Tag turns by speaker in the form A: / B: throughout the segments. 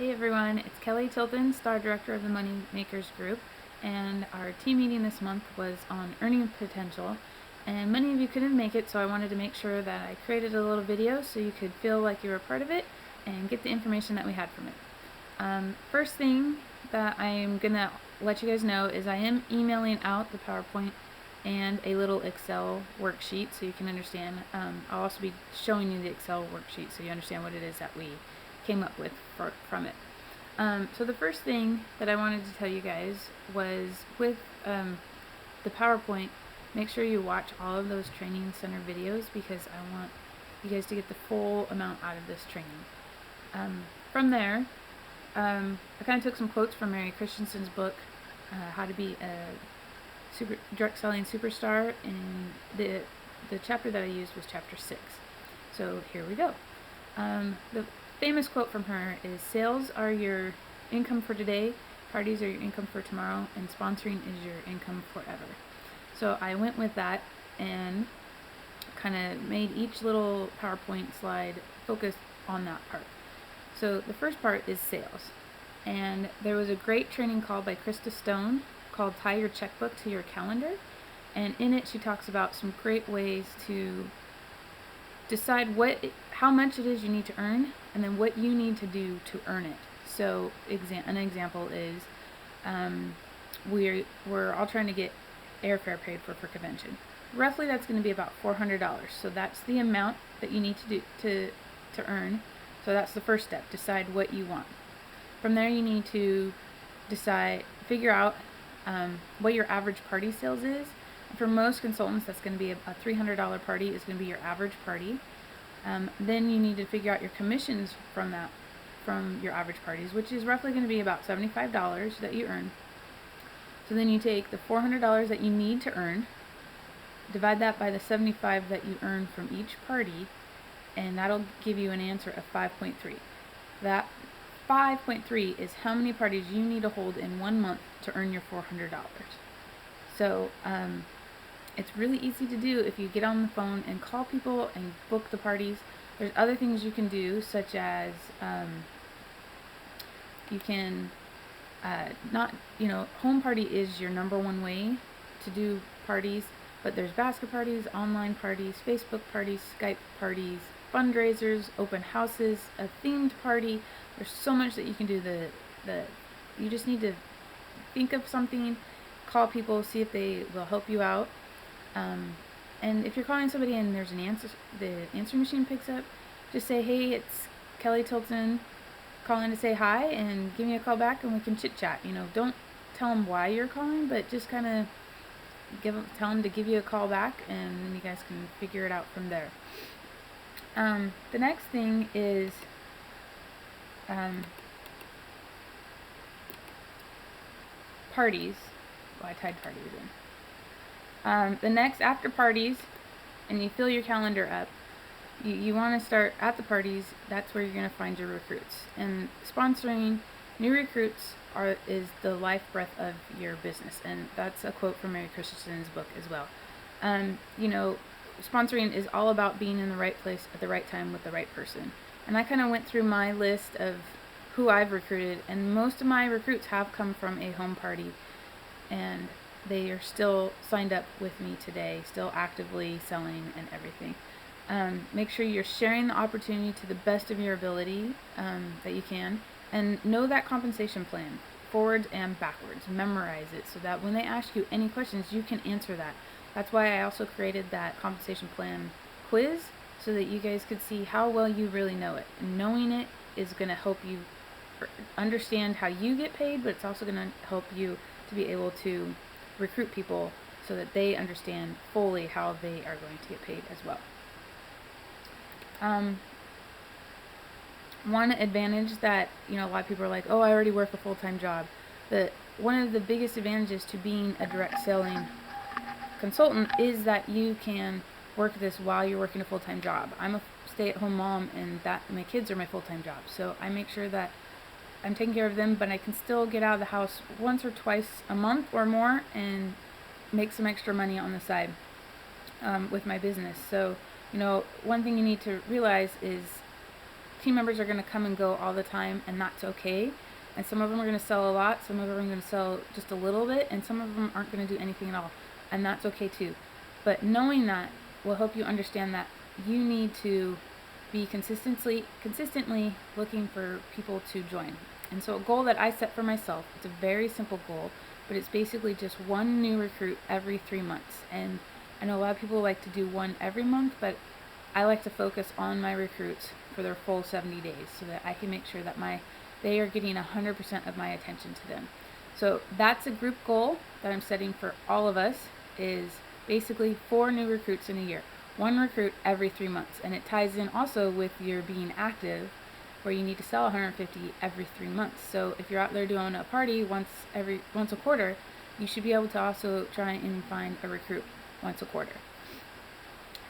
A: Hey everyone, it's Kelly Tilton, Star Director of the Money Makers Group, and our team meeting this month was on earning potential, and many of you couldn't make it, so I wanted to make sure that I created a little video so you could feel like you were a part of it and get the information that we had from it. First thing that I am going to let you guys know is I am emailing out the PowerPoint and a little Excel worksheet so you can understand. I'll also be showing you the Excel worksheet so you understand what it is that we came up with from it. So the first thing that I wanted to tell you guys was with the PowerPoint, make sure you watch all of those training center videos because I want you guys to get the full amount out of this training. From there, I kind of took some quotes from Mary Christensen's book, How to Be a Direct Selling Superstar, and the chapter that I used was chapter 6. So here we go. The famous quote from her is, "Sales are your income for today, parties are your income for tomorrow, and sponsoring is your income forever." So I went with that and kind of made each little PowerPoint slide focus on that part. So the first part is sales. And there was a great training call by Krista Stone called Tie Your Checkbook to Your Calendar. And in it she talks about some great ways to decide how much it is you need to earn, and then what you need to do to earn it. So an example is we're all trying to get airfare paid for convention. Roughly that's going to be about $400. So that's the amount that you need to do to earn. So that's the first step. Decide what you want. From there you need to figure out what your average party sales is. For most consultants, that's going to be a $300 party is going to be your average party. Then you need to figure out your commissions from your average parties, which is roughly going to be about $75 that you earn. So then you take the $400 that you need to earn, divide that by the $75 that you earn from each party, and that'll give you an answer of 5.3. That 5.3 is how many parties you need to hold in 1 month to earn your $400. So it's really easy to do if you get on the phone and call people and book the parties. There's other things you can do, such as you can home party is your number one way to do parties, but there's basket parties, online parties, Facebook parties, Skype parties, fundraisers, open houses, a themed party. There's so much that you can do. You just need to think of something, call people, see if they will help you out. And if you're calling somebody and there's the answering machine picks up, just say, "Hey, it's Kelly Tilton calling to say hi, and give me a call back and we can chit chat." Don't tell them why you're calling, but just kind of tell them to give you a call back, and then you guys can figure it out from there. The next thing is parties. Well, I tied parties in. The next, after parties, and you fill your calendar up, you want to start at the parties. That's where you're going to find your recruits. And sponsoring new recruits is the life breath of your business. And that's a quote from Mary Christensen's book as well. Sponsoring is all about being in the right place at the right time with the right person. And I kind of went through my list of who I've recruited, and most of my recruits have come from a home party, and they are still signed up with me today, still actively selling and everything. Make sure you're sharing the opportunity to the best of your ability that you can, and know that compensation plan, forwards and backwards. Memorize it so that when they ask you any questions, you can answer that. That's why I also created that compensation plan quiz, so that you guys could see how well you really know it. And knowing it is going to help you understand how you get paid, but it's also going to help you to be able to recruit people so that they understand fully how they are going to get paid as well. One advantage that a lot of people are like, "Oh, I already work a full-time job." One of the biggest advantages to being a direct selling consultant is that you can work this while you're working a full-time job. I'm a stay-at-home mom, and my kids are my full-time job, so I make sure that I'm taking care of them, but I can still get out of the house once or twice a month or more and make some extra money on the side with my business. So one thing you need to realize is team members are going to come and go all the time, and that's okay. And some of them are going to sell a lot, some of them are going to sell just a little bit, and some of them aren't going to do anything at all, and that's okay too. But knowing that will help you understand that you need to be consistently looking for people to join. And so a goal that I set for myself, it's a very simple goal, but it's basically just one new recruit every 3 months. And I know a lot of people like to do one every month, but I like to focus on my recruits for their full 70 days so that I can make sure that they are getting 100% of my attention to them. So that's a group goal that I'm setting for all of us, is basically 4 new recruits in a year. 1 recruit every 3 months. And it ties in also with your being active, where you need to sell 150 every 3 months. So if you're out there doing a party once a quarter, you should be able to also try and find a recruit once a quarter.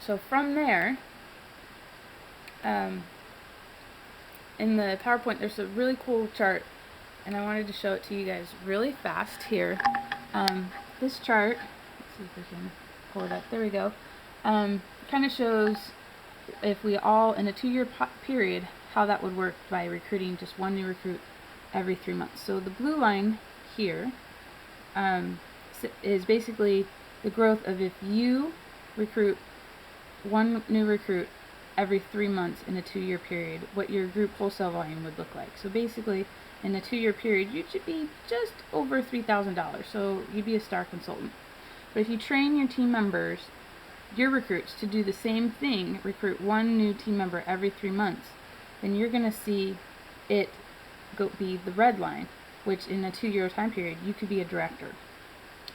A: So from there, in the PowerPoint, there's a really cool chart, and I wanted to show it to you guys really fast here. This chart, let's see if we can pull it up. There we go. Kind of shows if we all, in a 2-year period, how that would work by recruiting just 1 new recruit every 3 months. So the blue line here is basically the growth of if you recruit 1 new recruit every 3 months in a 2-year period, what your group wholesale volume would look like. So basically, in a 2-year period, you should be just over $3,000. So you'd be a star consultant. But if you train your team members, your recruits, to do the same thing, recruit 1 new team member every 3 months, then you're going to see it be the red line, which in a 2-year time period, you could be a director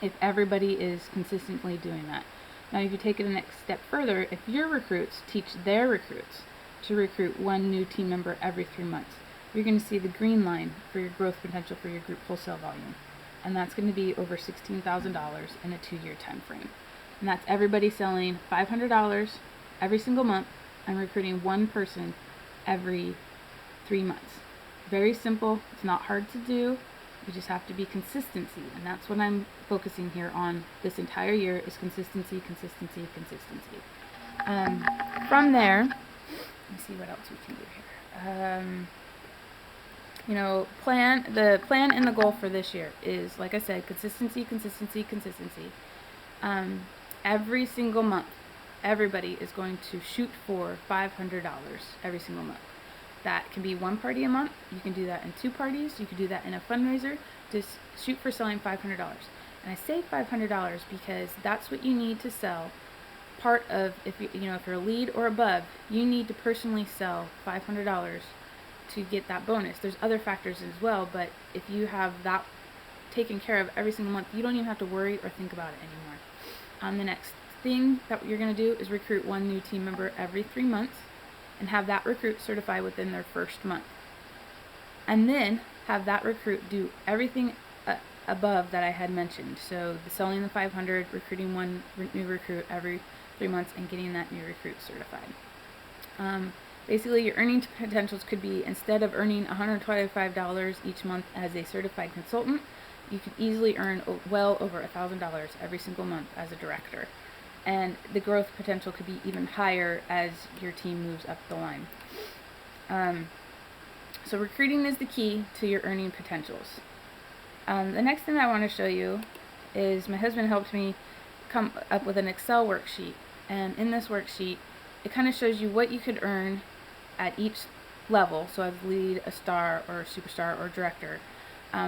A: if everybody is consistently doing that. Now, if you take it a next step further, if your recruits teach their recruits to recruit 1 new team member every 3 months, you're going to see the green line for your growth potential for your group wholesale volume. And that's going to be over $16,000 in a 2-year time frame. And that's everybody selling $500 every single month and recruiting 1 person every 3 months. Very simple. It's not hard to do. You just have to be consistency. And that's what I'm focusing here on this entire year, is consistency, consistency, consistency. From there, let me see what else we can do here. The plan and the goal for this year is, like I said, consistency, consistency, consistency. Every single month, everybody is going to shoot for $500 every single month. That can be 1 party a month. You can do that in 2 parties. You can do that in a fundraiser. Just shoot for selling $500. And I say $500 because that's what you need to sell. Part of, if you're a lead or above, you need to personally sell $500 to get that bonus. There's other factors as well, but if you have that taken care of every single month, you don't even have to worry or think about it anymore. The next thing that you're going to do is recruit 1 new team member every 3 months and have that recruit certify within their first month. And then have that recruit do everything above that I had mentioned. So the selling the 500, recruiting 1 new recruit every 3 months, and getting that new recruit certified. Basically, your earning potentials could be, instead of earning $125 each month as a certified consultant, you could easily earn well over $1,000 every single month as a director. And the growth potential could be even higher as your team moves up the line. So recruiting is the key to your earning potentials. The next thing I want to show you is my husband helped me come up with an Excel worksheet. And in this worksheet, it kind of shows you what you could earn at each level. So as lead, a star, or a superstar, or director.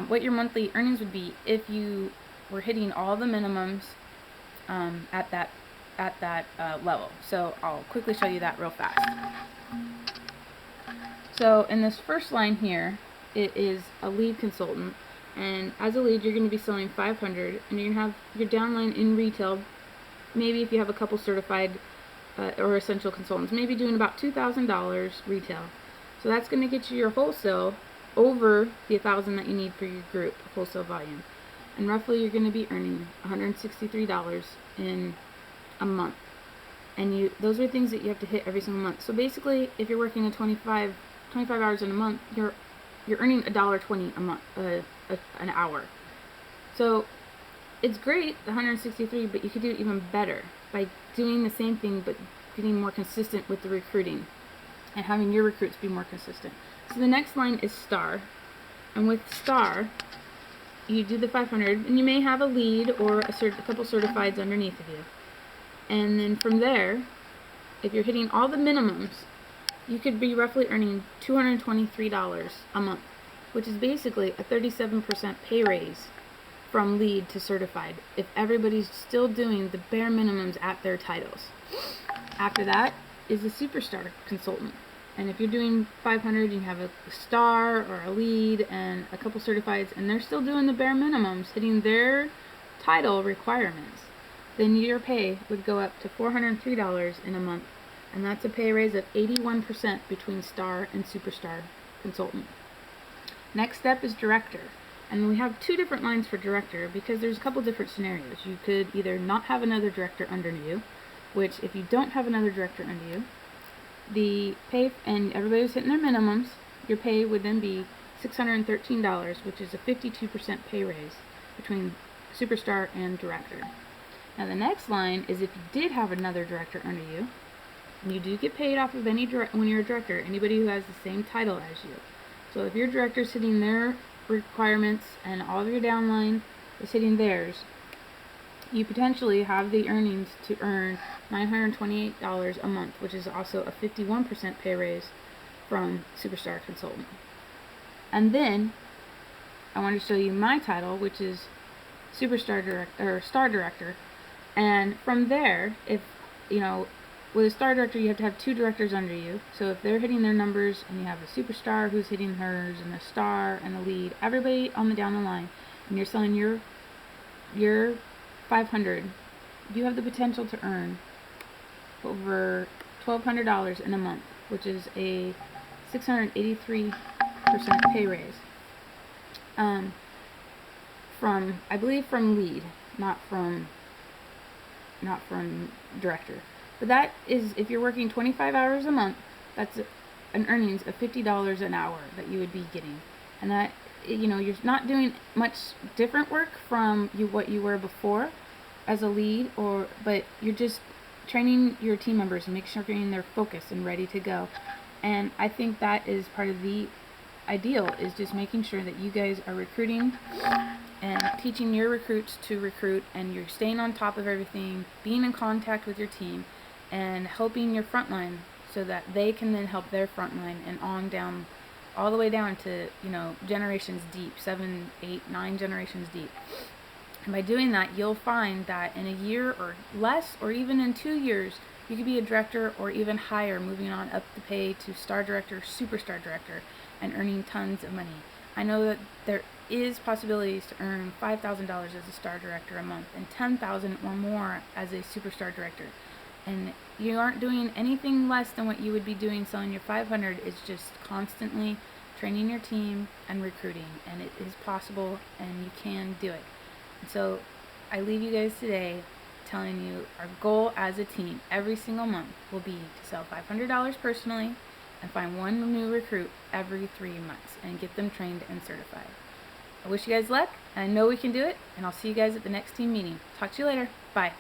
A: What your monthly earnings would be if you were hitting all the minimums at that level. So I'll quickly show you that real fast. So in this first line here, it is a lead consultant, and as a lead, you're going to be selling 500, and you're going to have your downline in retail. Maybe if you have a couple certified or essential consultants, maybe doing about $2,000 retail. So that's going to get you your wholesale over the $1,000 that you need for your group wholesale volume, and roughly you're going to be earning $163 in a month. And those are things that you have to hit every single month. So basically, if you're working 25 hours in a month, you're earning $1.20 a month, an hour. So it's great, the 163, but you could do it even better by doing the same thing but getting more consistent with the recruiting. and having your recruits be more consistent. So the next line is star, and with star, you do the 500, and you may have a lead or a couple certifieds underneath of you. And then from there, if you're hitting all the minimums, you could be roughly earning $223 a month, which is basically a 37% pay raise from lead to certified if everybody's still doing the bare minimums at their titles. After that is a superstar consultant. And if you're doing 500, you have a star or a lead and a couple certifieds, and they're still doing the bare minimums, hitting their title requirements, then your pay would go up to $403 in a month. And that's a pay raise of 81% between star and superstar consultant. Next step is director. And we have 2 different lines for director because there's a couple different scenarios. You could either not have another director under you, which if you don't have another director under you, the pay, and everybody was hitting their minimums, your pay would then be $613, which is a 52% pay raise between superstar and director. Now the next line is if you did have another director under you, and you do get paid off of when you're a director, anybody who has the same title as you. So if your director's hitting their requirements and all of your downline is hitting theirs, you potentially have the earnings to earn $928 a month, which is also a 51% pay raise from superstar consultant. And then I want to show you my title, which is superstar director or star director. And from there, if with a star director, you have to have 2 directors under you. So if they're hitting their numbers and you have a superstar who's hitting hers and a star and a lead, everybody on down the line, and you're selling your 500, you have the potential to earn over $1,200 in a month, which is a 683% pay raise. From lead, not from director. But that is if you're working 25 hours a month, that's an earnings of $50 an hour that you would be getting. And that, you're not doing much different work from what you were before as a lead, but you're just training your team members and making sure they're focused and ready to go. And I think that is part of the ideal, is just making sure that you guys are recruiting and teaching your recruits to recruit, and you're staying on top of everything, being in contact with your team, and helping your frontline so that they can then help their frontline, and on down, all the way down to generations deep, 7, 8, 9 generations deep. And by doing that, you'll find that in a year or less, or even in 2 years, you could be a director or even higher, moving on up the pay to star director, superstar director, and earning tons of money. I know that there is possibilities to earn $5,000 as a star director a month and $10,000 or more as a superstar director. And you aren't doing anything less than what you would be doing selling your 500. It's just constantly training your team and recruiting, and it is possible, and you can do it. And so I leave you guys today telling you our goal as a team every single month will be to sell $500 personally and find 1 new recruit every 3 months and get them trained and certified. I wish you guys luck, and I know we can do it, and I'll see you guys at the next team meeting. Talk to you later. Bye.